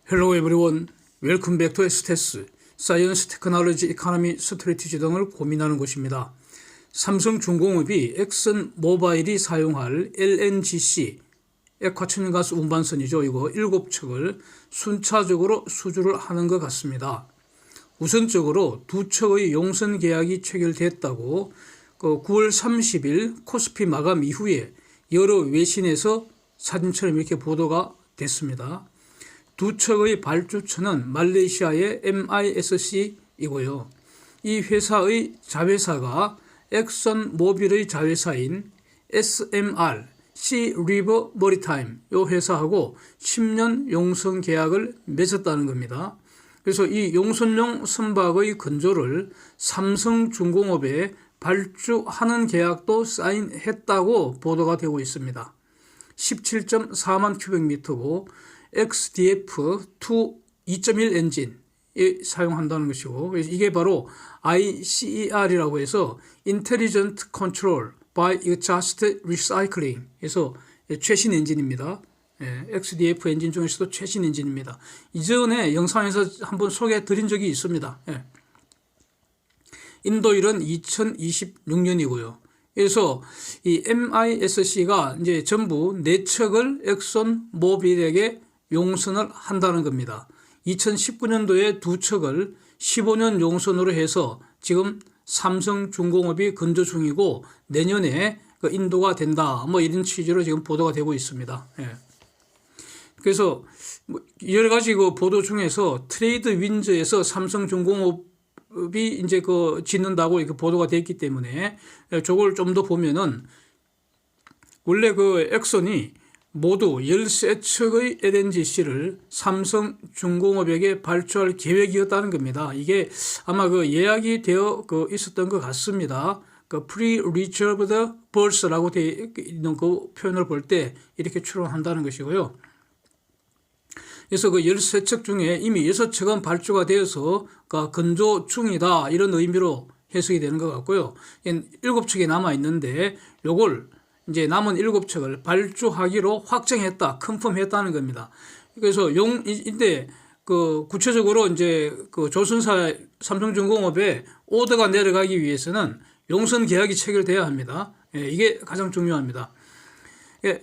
Hello everyone. Welcome back to STS, Science, Technology, Economy, Strategy 등을 고민하는 곳입니다. 삼성중공업이 엑슨 모바일이 사용할 LNGC, 액화천연가스 운반선이죠. 이거 7척을 순차적으로 수주를 하는 것 같습니다. 우선적으로 두 척의 용선 계약이 체결됐다고 9월 30일 코스피 마감 이후에 여러 외신에서 사진처럼 이렇게 보도가 됐습니다. 두 척의 발주처는 말레이시아의 MISC이고요. 이 회사의 자회사가 엑선 모빌의 자회사인 SMR, Sea River Maritime 이 회사하고 10년 용선 계약을 맺었다는 겁니다. 그래서 이 용선용 선박의 건조를 삼성중공업에 발주하는 계약도 사인했다고 보도가 되고 있습니다. 17.4만 큐빅미터고 XDF-2 2.1 엔진이 사용한다는 것이고, 이게 바로 ICER이라고 해서 Intelligent Control by Exhaust Recycling 에서 최신 엔진입니다. XDF 엔진 중에서도 최신 엔진입니다. 이전에 영상에서 한번 소개해 드린 적이 있습니다. 인도일은 2026년이고요. 그래서 이 MISC가 이제 전부 4척을 엑슨 모빌에게 용선을 한다는 겁니다. 2019년도에 2척을 15년 용선으로 해서 지금 삼성중공업이 건조 중이고 내년에 인도가 된다. 뭐 이런 취지로 지금 보도가 되고 있습니다. 그래서 여러 가지 보도 중에서 트레이드 윈즈에서 삼성중공업이 이제 짓는다고 이렇게 보도가 됐기 때문에 저걸 좀 더 보면은 원래 엑선이 모두 13척의 LNGC를 삼성중공업에게 발주할 계획이었다는 겁니다. 이게 아마 예약이 되어 있었던 것 같습니다. Pre-reserved berths라고 되어 있는 그 표현을 볼 때 이렇게 추론한다는 것이고요. 그래서 13척 중에 이미 6척은 발주가 되어서 건조 중이다 이런 의미로 해석이 되는 것 같고요. 7척이 남아 있는데 요걸 이제 남은 7척을 발주하기로 확정했다, 컨펌했다는 겁니다. 그래서 이때 구체적으로 이제 조선사 삼성중공업에 오더가 내려가기 위해서는 용선 계약이 체결돼야 합니다. 이게 가장 중요합니다.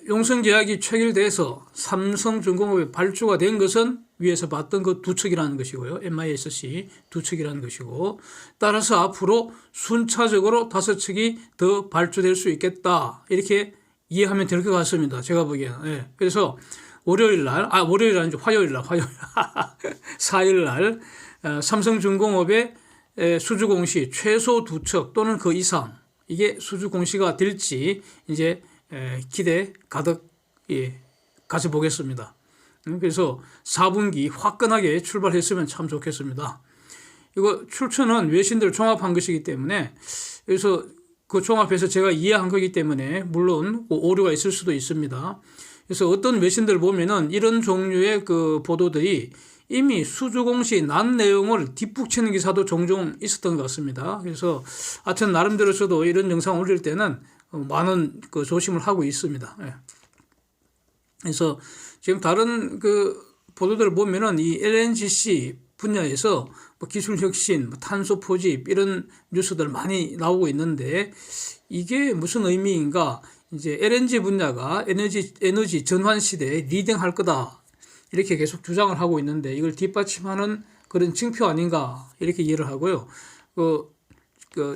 용선 계약이 체결돼서 삼성중공업에 발주가 된 것은 위에서 봤던 그 2척이라는 것이고요. MISC 2척이라는 것이고, 따라서 앞으로 순차적으로 5척이 더 발주될 수 있겠다. 이렇게 이해하면 될 것 같습니다. 제가 보기에는. 그래서 월요일 아니죠. 화요일 날. 4일 날 삼성중공업의 수주 공시 최소 2척 또는 그 이상 이게 수주 공시가 될지 이제 기대 가득 가져보겠습니다. 그래서 4분기 화끈하게 출발했으면 참 좋겠습니다. 이거 출처는 외신들 종합한 것이기 때문에 그래서 그 종합해서 제가 이해한 거기 때문에 물론 오류가 있을 수도 있습니다. 그래서 어떤 외신들 보면은 이런 종류의 보도들이 이미 수주 공시 난 내용을 뒷북치는 기사도 종종 있었던 것 같습니다. 그래서 하여튼 나름대로 저도 이런 영상 올릴 때는 많은 조심을 하고 있습니다. 그래서 지금 다른 보도들을 보면은 이 LNGC 분야에서 기술 혁신, 탄소 포집 이런 뉴스들 많이 나오고 있는데 이게 무슨 의미인가? 이제 LNG 분야가 에너지 전환 시대에 리딩할 거다 이렇게 계속 주장을 하고 있는데 이걸 뒷받침하는 그런 징표 아닌가 이렇게 이해를 하고요.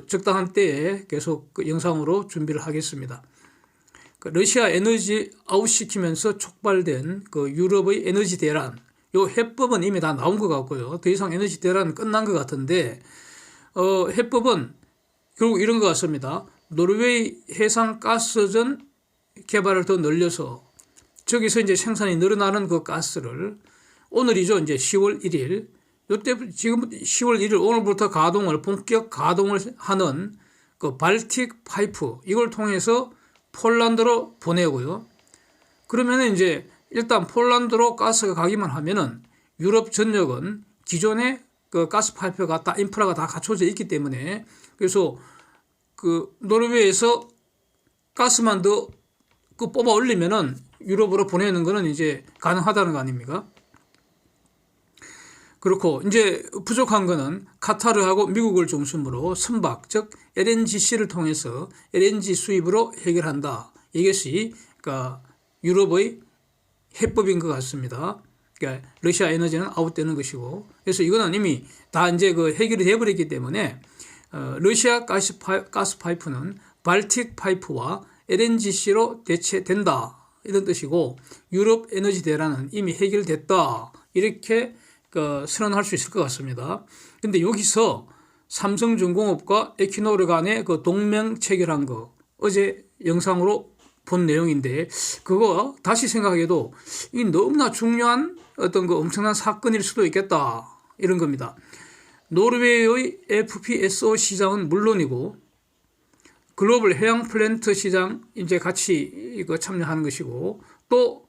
적당한 때에 계속 영상으로 준비를 하겠습니다. 러시아 에너지 아웃시키면서 촉발된 유럽의 에너지 대란, 요 해법은 이미 다 나온 것 같고요. 더 이상 에너지 대란은 끝난 것 같은데, 해법은 결국 이런 것 같습니다. 노르웨이 해상가스전 개발을 더 늘려서 저기서 이제 생산이 늘어나는 그 가스를 오늘이죠. 이제 10월 1일. 요때 지금 10월 1일 오늘부터 본격 가동을 하는 발틱 파이프 이걸 통해서 폴란드로 보내고요. 그러면 이제 일단 폴란드로 가스가 가기만 하면은 유럽 전역은 기존의 가스 파이프가 인프라가 다 갖춰져 있기 때문에 그래서 노르웨이에서 가스만 더 뽑아 올리면은 유럽으로 보내는 거는 이제 가능하다는 거 아닙니까? 그렇고 이제 부족한 거는 카타르하고 미국을 중심으로 선박, 즉 LNGC를 통해서 LNG 수입으로 해결한다. 이것이 그러니까 유럽의 해법인 것 같습니다. 그러니까 러시아 에너지는 아웃되는 것이고, 그래서 이거는 이미 다 이제 그 해결이 되어버렸기 때문에 러시아 가스 파이프는 발틱 파이프와 LNGC로 대체된다, 이런 뜻이고, 유럽 에너지 대란은 이미 해결됐다, 이렇게 선언할 수 있을 것 같습니다. 근데 여기서 삼성중공업과 에퀴노르 간의 그 동맹 체결한 거, 어제 영상으로 본 내용인데, 그거 다시 생각해도 이 너무나 중요한 어떤 그 엄청난 사건일 수도 있겠다, 이런 겁니다. 노르웨이의 FPSO 시장은 물론이고 글로벌 해양 플랜트 시장 이제 같이 이거 참여하는 것이고, 또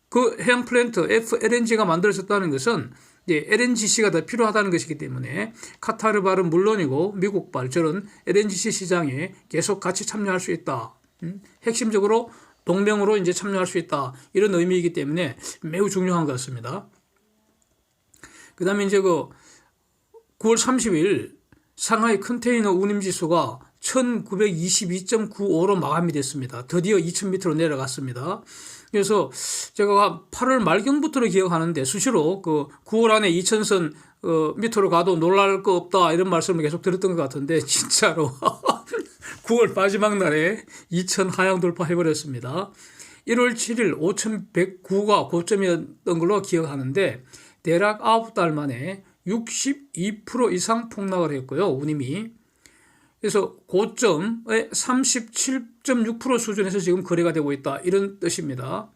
그 해양 플랜트 FLNG가 만들어졌다는 것은 이제 LNGC가 더 필요하다는 것이기 때문에 카타르발은 물론이고 미국발 저런 LNGC 시장에 계속 같이 참여할 수 있다. 핵심적으로 동맹으로 이제 참여할 수 있다, 이런 의미이기 때문에 매우 중요한 것 같습니다. 그 다음에 이제 9월 30일 상하이 컨테이너 운임지수가 1922.95로 마감이 됐습니다. 드디어 2000m로 내려갔습니다. 그래서 제가 8월 말경부터를 기억하는데 수시로 9월 안에 2000선 미터로 가도 놀랄 거 없다, 이런 말씀을 계속 들었던 것 같은데, 진짜로 9월 마지막 날에 2000 하향 돌파해버렸습니다. 1월 7일 5109가 고점이었던 걸로 기억하는데, 대략 9달 만에 62% 이상 폭락을 했고요, 운임이. 그래서 고점의 37.6% 수준에서 지금 거래가 되고 있다, 이런 뜻입니다.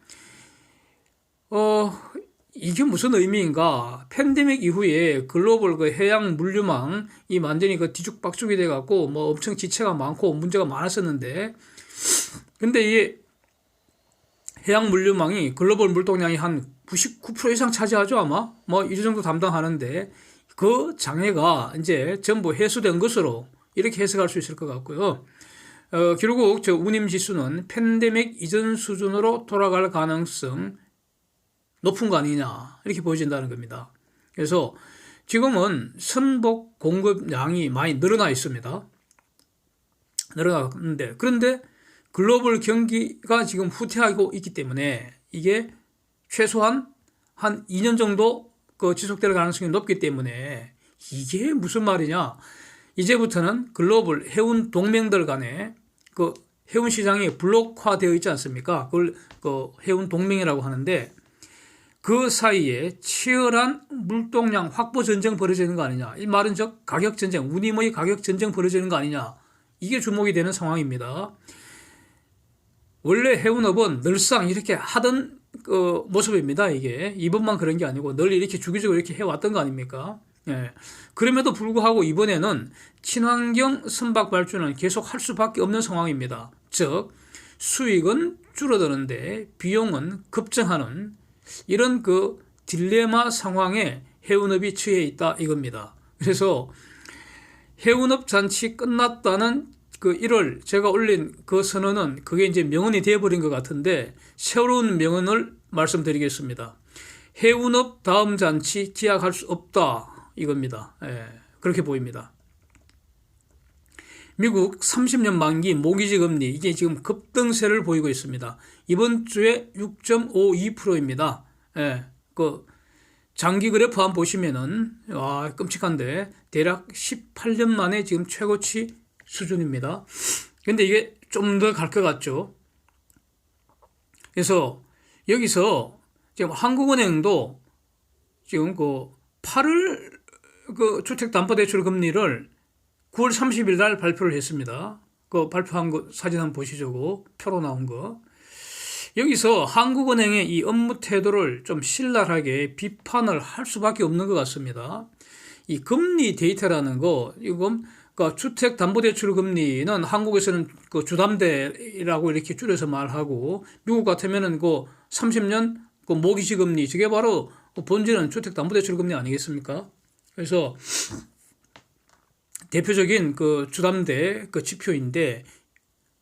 이게 무슨 의미인가? 팬데믹 이후에 글로벌 그 해양 물류망이 완전히 뒤죽박죽이 돼갖고 뭐 엄청 지체가 많고 문제가 많았었는데, 근데 이 해양 물류망이 글로벌 물동량이 한 99% 이상 차지하죠, 아마? 뭐 이 정도 담당하는데, 그 장애가 이제 전부 해소된 것으로 이렇게 해석할 수 있을 것 같고요. 결국 운임 지수는 팬데믹 이전 수준으로 돌아갈 가능성 높은 거 아니냐, 이렇게 보여진다는 겁니다. 그래서 지금은 선복 공급량이 많이 늘어나 있습니다. 늘어나는데, 그런데 글로벌 경기가 지금 후퇴하고 있기 때문에 이게 최소한 한 2년 정도 지속될 가능성이 높기 때문에, 이게 무슨 말이냐? 이제부터는 글로벌 해운 동맹들 간에 해운 시장이 블록화되어 있지 않습니까? 그걸 해운 동맹이라고 하는데, 그 사이에 치열한 물동량 확보 전쟁 벌어지는 거 아니냐? 이 말은 즉 가격 전쟁, 운임의 가격 전쟁 벌어지는 거 아니냐? 이게 주목이 되는 상황입니다. 원래 해운업은 늘상 이렇게 하던 모습입니다. 이게 이번만 그런 게 아니고 늘 이렇게 주기적으로 이렇게 해왔던 거 아닙니까? 예. 그럼에도 불구하고 이번에는 친환경 선박 발주는 계속 할 수밖에 없는 상황입니다. 즉 수익은 줄어드는데 비용은 급증하는 이런 딜레마 상황에 해운업이 처해 있다, 이겁니다. 그래서 해운업 잔치 끝났다는 1월 제가 올린 그 선언은 그게 이제 명언이 되어버린 것 같은데, 새로운 명언을 말씀드리겠습니다. 해운업 다음 잔치 기약할 수 없다, 이겁니다. 예, 그렇게 보입니다. 미국 30년 만기 모기지 금리, 이게 지금 급등세를 보이고 있습니다. 이번 주에 6.52%입니다. 예, 장기 그래프 한번 보시면은, 와, 끔찍한데, 대략 18년 만에 지금 최고치 수준입니다. 근데 이게 좀 더 갈 것 같죠? 그래서 여기서 지금 한국은행도 지금 8월 주택담보대출 금리를 9월 30일 날 발표를 했습니다. 발표한 거 사진 한번 보시죠. 표로 나온 거. 여기서 한국은행의 이 업무 태도를 좀 신랄하게 비판을 할 수밖에 없는 것 같습니다. 이 금리 데이터라는 거, 이건 주택담보대출 금리는 한국에서는 주담대라고 이렇게 줄여서 말하고, 미국 같으면은 30년 모기지 금리, 저게 바로 본질은 주택담보대출 금리 아니겠습니까? 그래서 대표적인 주담대 지표인데,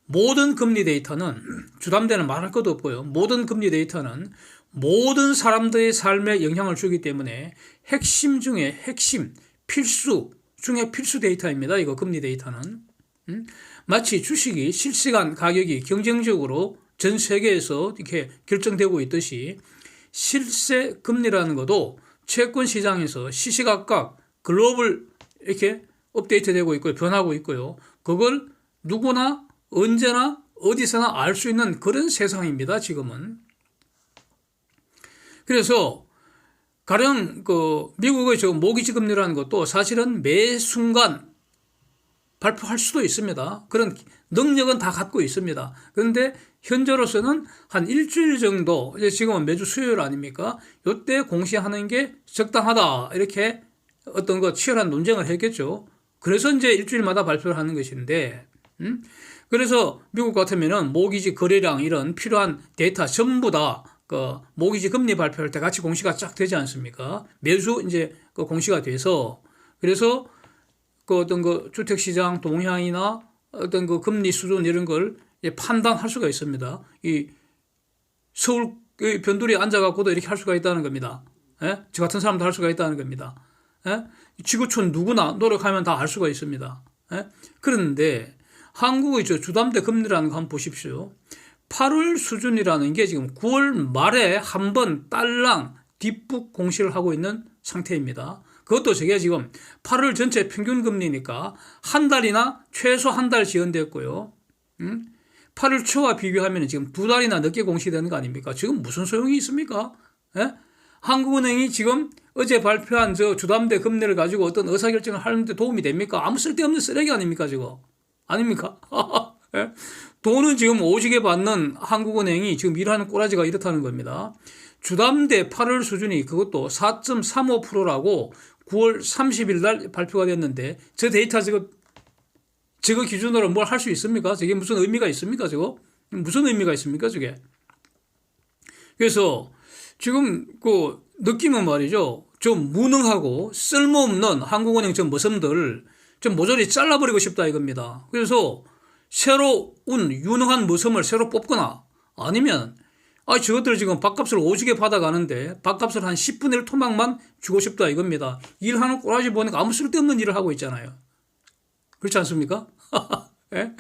모든 금리 데이터는, 주담대는 말할 것도 없고요. 모든 금리 데이터는 모든 사람들의 삶에 영향을 주기 때문에 핵심 중에 핵심, 필수 중에 필수 데이터입니다. 이거 금리 데이터는. 마치 주식이 실시간 가격이 경쟁적으로 전 세계에서 이렇게 결정되고 있듯이 실세 금리라는 것도 채권 시장에서 시시각각 글로벌 이렇게 업데이트되고 있고요. 변하고 있고요. 그걸 누구나 언제나 어디서나 알 수 있는 그런 세상입니다. 지금은. 그래서 가령 미국의 저 모기지 금리라는 것도 사실은 매 순간 발표할 수도 있습니다. 그런 능력은 다 갖고 있습니다. 그런데 현재로서는 한 일주일 정도, 이제 지금은 매주 수요일 아닙니까? 이때 공시하는 게 적당하다. 이렇게 어떤 치열한 논쟁을 했겠죠. 그래서 이제 일주일마다 발표를 하는 것인데, 그래서 미국 같으면은 모기지 거래량 이런 필요한 데이터 전부 다 모기지 금리 발표할 때 같이 공시가 쫙 되지 않습니까? 매주 이제 공시가 돼서, 그래서 어떤 주택시장 동향이나 어떤 금리 수준 이런 걸 판단할 수가 있습니다. 이 서울 변두리에 앉아갖고도 이렇게 할 수가 있다는 겁니다. 예? 저 같은 사람도 할 수가 있다는 겁니다. 예? 지구촌 누구나 노력하면 다 알 수가 있습니다. 예? 그런데 한국의 저 주담대 금리라는 거 한번 보십시오. 8월 수준이라는 게 지금 9월 말에 한 번 딸랑 뒷북 공시를 하고 있는 상태입니다. 그것도 저게 지금 8월 전체 평균 금리니까 한 달이나 최소 한 달 지연됐고요. 8월 초와 비교하면 지금 두 달이나 늦게 공시되는 거 아닙니까? 지금 무슨 소용이 있습니까? 예? 한국은행이 지금 어제 발표한 저 주담대 금리를 가지고 어떤 의사결정을 하는데 도움이 됩니까? 아무 쓸데없는 쓰레기 아닙니까, 지금? 아닙니까? 예? 돈은 지금 오지게 받는 한국은행이 지금 일하는 꼬라지가 이렇다는 겁니다. 주담대 8월 수준이 그것도 4.35%라고 9월 30일 날 발표가 됐는데 저 데이터 저거 기준으로 뭘 할 수 있습니까? 저게 무슨 의미가 있습니까? 저거? 무슨 의미가 있습니까? 저게? 그래서 지금 느낌은 말이죠. 좀 무능하고 쓸모없는 한국은행 저 머슴들 좀 모조리 잘라버리고 싶다 이겁니다. 그래서 새로운 유능한 머슴을 새로 뽑거나 아니면 저것들 지금 밥값을 오지게 받아가는데 밥값을 한 10분의 1 토막만 주고 싶다 이겁니다. 일하는 꼬라지 보니까 아무 쓸데없는 일을 하고 있잖아요. 그렇지 않습니까? 예?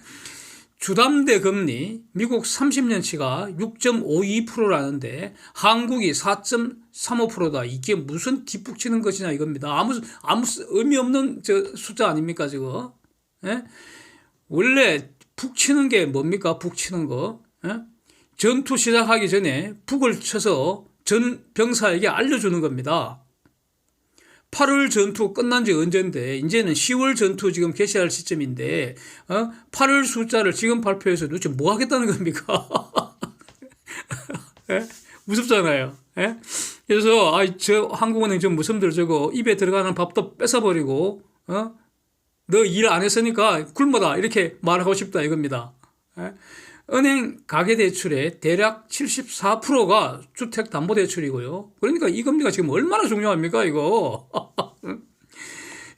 주담대 금리 미국 30년치가 6.52%라는데 한국이 4.35%다. 이게 무슨 뒷북치는 것이냐 이겁니다. 아무 의미 없는 저 숫자 아닙니까 지금? 예? 원래 북 치는 게 뭡니까? 북 치는 거. 예? 전투 시작하기 전에 북을 쳐서 전 병사에게 알려주는 겁니다. 8월 전투 끝난 지 언젠데 이제는 10월 전투 지금 개시할 시점인데 8월 숫자를 지금 발표해서 도대체 뭐 하겠다는 겁니까? 예? 무섭잖아요. 예? 그래서 저 한국은행 저 무슨들 저거 입에 들어가는 밥도 뺏어버리고 너 일 안 했으니까 굶어다 이렇게 말하고 싶다 이겁니다. 예? 은행 가계대출의 대략 74%가 주택담보대출이고요. 그러니까 이 금리가 지금 얼마나 중요합니까 이거.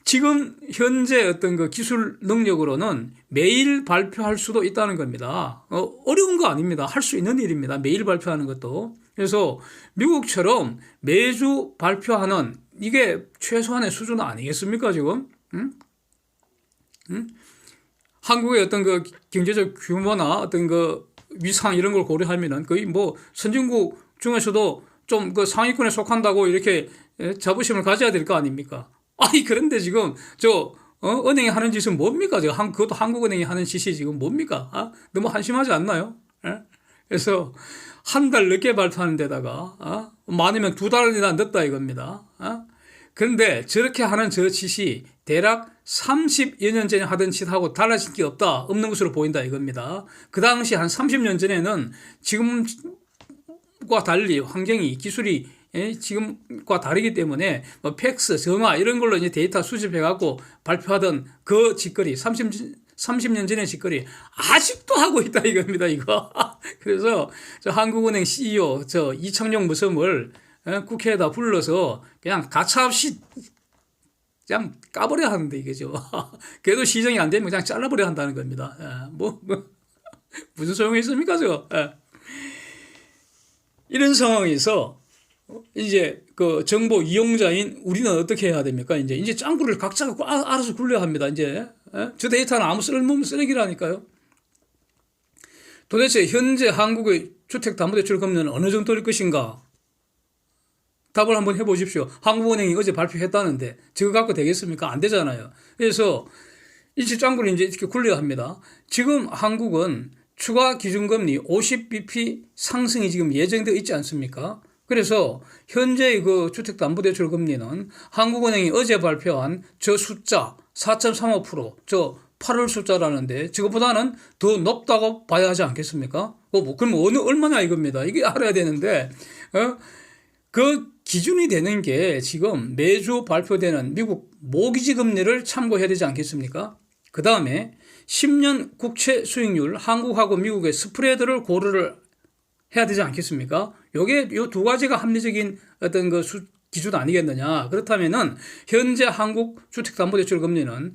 지금 현재 어떤 기술 능력으로는 매일 발표할 수도 있다는 겁니다. 어려운 거 아닙니다. 할 수 있는 일입니다. 매일 발표하는 것도. 그래서 미국처럼 매주 발표하는 이게 최소한의 수준 아니겠습니까 지금? 한국의 어떤 경제적 규모나 어떤 위상 이런 걸 고려하면은 거의 선진국 중에서도 좀 상위권에 속한다고 이렇게 자부심을 가져야 될 거 아닙니까? 그런데 지금 은행이 하는 짓은 뭡니까? 그것도 한국은행이 하는 짓이 지금 뭡니까? 너무 한심하지 않나요? 예? 그래서 한 달 늦게 발표하는 데다가 많으면 두 달이나 늦다 이겁니다. 그런데 저렇게 하는 저 짓이 대략 30여 년 전에 하던 짓하고 달라진 게 없는 것으로 보인다 이겁니다. 그 당시 한 30년 전에는 지금과 달리 환경이 기술이 지금과 다르기 때문에 팩스, 전화 이런 걸로 이제 데이터 수집해갖고 발표하던 그 짓거리 30년 전의 짓거리 아직도 하고 있다 이겁니다 이거. 그래서 저 한국은행 CEO 저 이청용 무섬을 국회에다 불러서 그냥 가차없이 그냥 까버려야 하는데 이게죠. 그래도 시정이 안 되면 그냥 잘라버려야 한다는 겁니다. 무슨 소용이 있습니까, 저거? 이런 상황에서 이제 그 정보 이용자인 우리는 어떻게 해야 됩니까? 이제 짱구를 각자가 알아서 굴려야 합니다. 이제 저 데이터는 아무 쓸모없는 쓰레기라니까요. 도대체 현재 한국의 주택담보대출 금리는 어느 정도일 것인가? 답을 한번 해보십시오. 한국은행이 어제 발표했다는데 저거 갖고 되겠습니까? 안 되잖아요. 그래서 일시 짱구를 이제 이렇게 굴려야 합니다. 지금 한국은 추가 기준금리 50bp 상승이 지금 예정되어 있지 않습니까? 그래서 현재의 그 주택담보대출 금리는 한국은행이 어제 발표한 저 숫자 4.35%, 저 8월 숫자라는데 저거보다는 더 높다고 봐야 하지 않겠습니까? 그럼 얼마냐 이겁니다. 이게 알아야 되는데 그 기준이 되는 게 지금 매주 발표되는 미국 모기지 금리를 참고해야 되지 않겠습니까? 그 다음에 10년 국채 수익률, 한국하고 미국의 스프레드를 고려를 해야 되지 않겠습니까? 요게 요 두 가지가 합리적인 어떤 그 기준 아니겠느냐. 그렇다면은 현재 한국 주택담보대출 금리는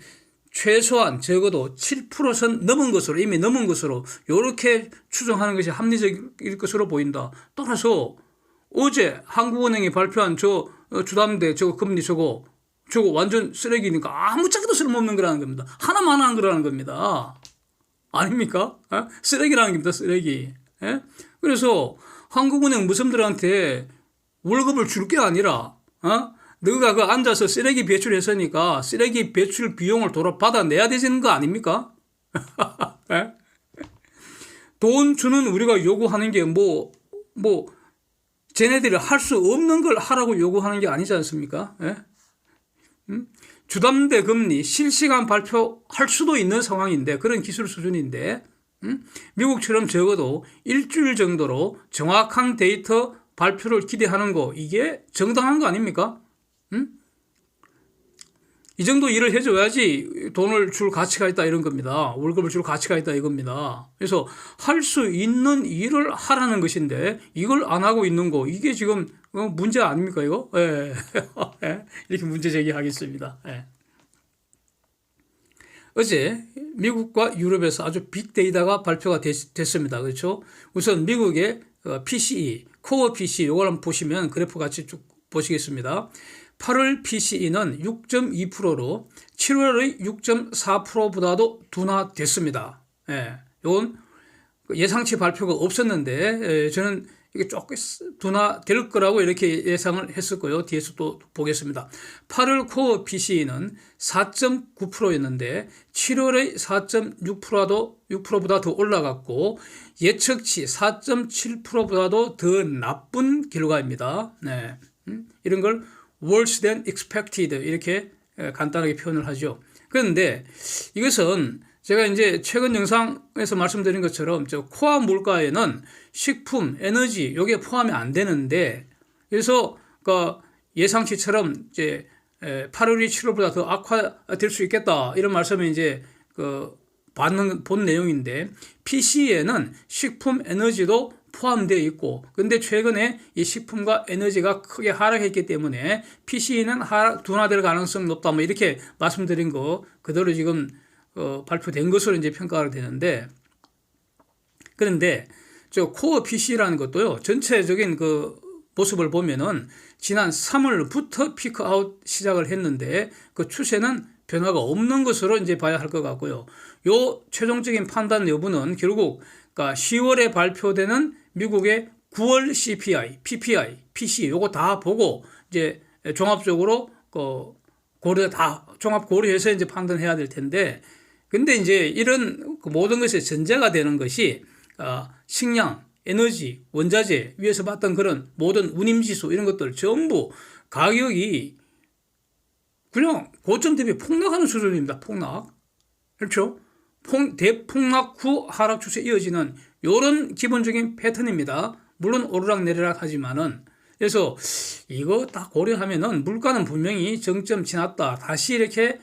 최소한 적어도 7%선 넘은 것으로, 이미 넘은 것으로 요렇게 추정하는 것이 합리적일 것으로 보인다. 따라서 어제 한국은행이 발표한 저 주담대 저거 금리 저거 완전 쓰레기니까 아무짝에도 쓸모없는 거라는 겁니다. 하나만 한 거라는 겁니다. 아닙니까? 쓰레기라는 겁니다. 쓰레기. 그래서 한국은행 무슨들한테 월급을 줄 게 아니라 너가 그 앉아서 쓰레기 배출했으니까 쓰레기 배출 비용을 받아내야 되는 거 아닙니까? 돈 주는 우리가 요구하는 게 쟤네들이 할 수 없는 걸 하라고 요구하는 게 아니지 않습니까? 주담대 금리 실시간 발표할 수도 있는 상황인데 그런 기술 수준인데 미국처럼 적어도 일주일 정도로 정확한 데이터 발표를 기대하는 거 이게 정당한 거 아닙니까? 이 정도 일을 해줘야지 돈을 줄 가치가 있다 이런 겁니다. 월급을 줄 가치가 있다 이겁니다. 그래서 할 수 있는 일을 하라는 것인데 이걸 안 하고 있는 거 이게 지금 문제 아닙니까 이거? 예. 이렇게 문제 제기하겠습니다. 예. 어제 미국과 유럽에서 아주 빅데이터가 발표가 됐습니다. 그렇죠? 우선 미국의 PCE, 코어 PCE 이걸 한번 보시면 그래프 같이 쭉 보시겠습니다. 8월 PCE는 6.2%로 7월의 6.4%보다도 둔화됐습니다. 예, 이건 예상치 발표가 없었는데 저는 이게 조금 둔화될 거라고 이렇게 예상을 했었고요. 뒤에서 또 보겠습니다. 8월 코어 PCE는 4.9%였는데 7월의 4.6%보다 더 올라갔고 예측치 4.7%보다도 더 나쁜 결과입니다. 네, 이런 걸 worse than expected 이렇게 간단하게 표현을 하죠. 그런데 이것은 제가 이제 최근 영상에서 말씀드린 것처럼 저 코어 물가에는 식품, 에너지 요게 포함이 안 되는데 그래서 그 예상치처럼 이제 8월이 7월보다 더 악화될 수 있겠다 이런 말씀을 이제 본 내용인데 PC에는 식품, 에너지도 포함되어 있고 근데 최근에 이 식품과 에너지가 크게 하락했기 때문에 PC는 둔화될 가능성이 높다 뭐 이렇게 말씀드린 거 그대로 지금 발표된 것으로 이제 평가가 되는데 그런데 저 코어 PC라는 것도요 전체적인 그 모습을 보면은 지난 3월부터 피크아웃 시작을 했는데 그 추세는 변화가 없는 것으로 이제 봐야 할 것 같고요. 요 최종적인 판단 여부는 결국 그러니까 10월에 발표되는 미국의 9월 CPI, PPI, PC 요거 다 보고 이제 종합적으로 종합 고려해서 이제 판단해야 될 텐데 근데 이제 이런 모든 것의 전제가 되는 것이 식량, 에너지, 원자재 위에서 봤던 그런 모든 운임지수 이런 것들 전부 가격이 그냥 고점 대비 폭락하는 수준입니다. 폭락. 그렇죠? 대폭락 후 하락 추세 이어지는 이런 기본적인 패턴입니다. 물론 오르락내리락 하지만은 그래서 이거 다 고려하면은 물가는 분명히 정점 지났다. 다시 이렇게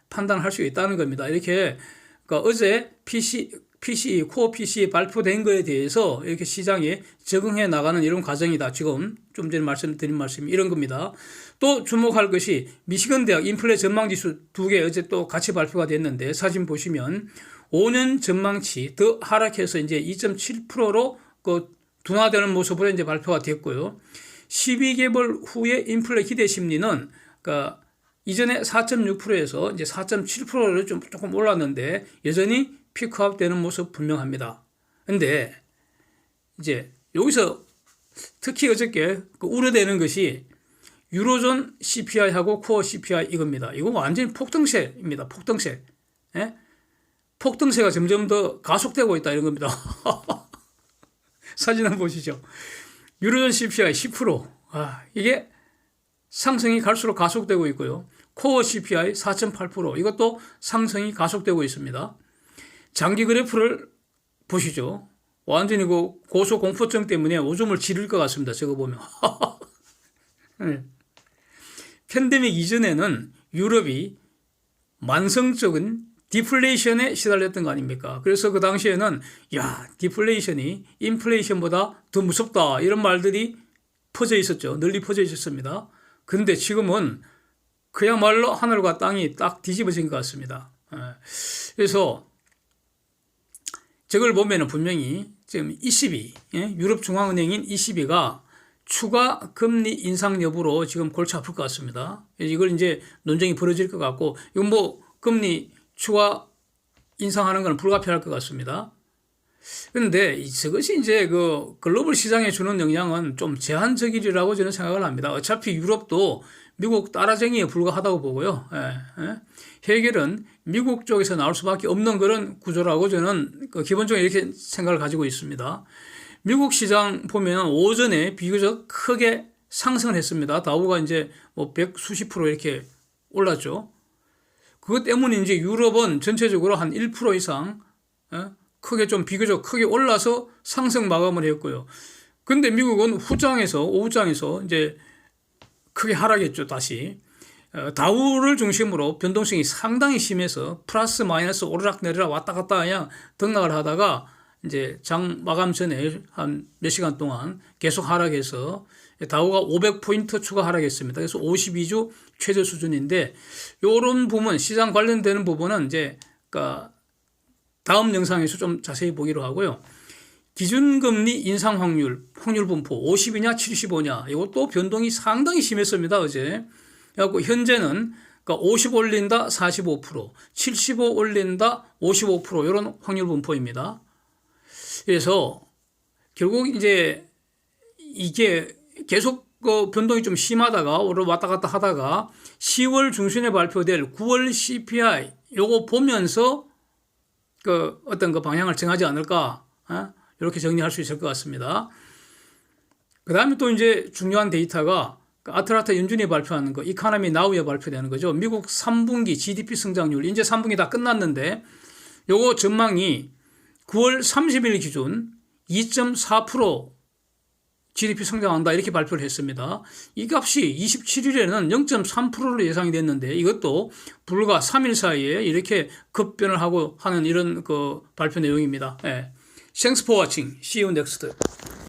판단할 수 있다는 겁니다. 이렇게 그러니까 어제 PCE, 코어 PCE 발표된 거에 대해서 이렇게 시장에 적응해 나가는 이런 과정이다. 지금 좀 전에 말씀드린 말씀이 이런 겁니다. 또 주목할 것이 미시건 대학 인플레 전망지수 두 개 어제 또 같이 발표가 됐는데 사진 보시면 5년 전망치 더 하락해서 이제 2.7%로 둔화되는 모습으로 이제 발표가 됐고요. 12개월 후에 인플레 기대 심리는 그러니까 이전에 4.6%에서 이제 4.7%로 조금 올랐는데 여전히 피크아웃 되는 모습 분명합니다. 근데 이제 여기서 특히 어저께 그 우려되는 것이 유로존 CPI하고 코어 CPI 이겁니다. 이거 완전히 폭등세입니다. 폭등세. 예? 폭등세가 점점 더 가속되고 있다 이런 겁니다. 사진 한번 보시죠. 유로존 CPI 10%. 이게 상승이 갈수록 가속되고 있고요. 코어 CPI 4.8%. 이것도 상승이 가속되고 있습니다. 장기 그래프를 보시죠. 완전히 그 고소 공포증 때문에 오줌을 지를 것 같습니다. 저거 보면. 네. 팬데믹 이전에는 유럽이 만성적인 디플레이션에 시달렸던 거 아닙니까? 그래서 그 당시에는 야, 디플레이션이 인플레이션보다 더 무섭다 이런 말들이 퍼져 있었죠. 널리 퍼져 있었습니다. 근데 지금은 그야말로 하늘과 땅이 딱 뒤집어진 것 같습니다. 그래서 저걸 보면은 분명히 지금 ECB, 유럽 중앙은행인 ECB가 추가 금리 인상 여부로 지금 골치 아플 것 같습니다. 이걸 이제 논쟁이 벌어질 것 같고, 이건 뭐 금리 추가 인상하는 건 불가피할 것 같습니다. 그런데 저것이 이제 그 글로벌 시장에 주는 영향은 좀 제한적이라고 저는 생각을 합니다. 어차피 유럽도 미국 따라쟁이에 불과하다고 보고요. 해결은 미국 쪽에서 나올 수밖에 없는 그런 구조라고 저는 기본적으로 이렇게 생각을 가지고 있습니다. 미국 시장 보면 오전에 비교적 크게 상승을 했습니다. 다우가 이제 뭐 100수십 프로 이렇게 올랐죠. 그것 때문에 이제 유럽은 전체적으로 한 1% 이상 크게 좀 비교적 크게 올라서 상승 마감을 했고요. 근데 미국은 오후장에서 이제 크게 하락했죠, 다시. 다우를 중심으로 변동성이 상당히 심해서 플러스 마이너스 오르락내리락 왔다 갔다 그냥 등락을 하다가 이제 장 마감 전에 한 몇 시간 동안 계속 하락해서 다우가 500포인트 추가 하락했습니다. 그래서 52주 최저 수준인데 이런 부분, 시장 관련되는 부분은 이제 그러니까 다음 영상에서 좀 자세히 보기로 하고요. 기준금리 인상 확률 분포 50이냐 75냐 이것도 변동이 상당히 심했습니다. 어제. 그래갖고 현재는 그러니까 50 올린다 45%, 75 올린다 55% 이런 확률 분포입니다. 그래서 결국 이제 이게 계속 그 변동이 좀 심하다가 왔다 갔다 하다가 10월 중순에 발표될 9월 CPI 요거 보면서 그 어떤 그 방향을 정하지 않을까 이렇게 정리할 수 있을 것 같습니다. 그 다음에 또 이제 중요한 데이터가 아틀란타 연준이 발표하는 거 이코노미 나우에 발표되는 거죠. 미국 3분기 GDP 성장률 이제 3분기 다 끝났는데 요거 전망이 9월 30일 기준 2.4% GDP 성장한다 이렇게 발표를 했습니다. 이 값이 27일에는 0.3%로 예상이 됐는데 이것도 불과 3일 사이에 이렇게 급변을 하고 하는 이런 그 발표 내용입니다. Thanks for watching. See you next.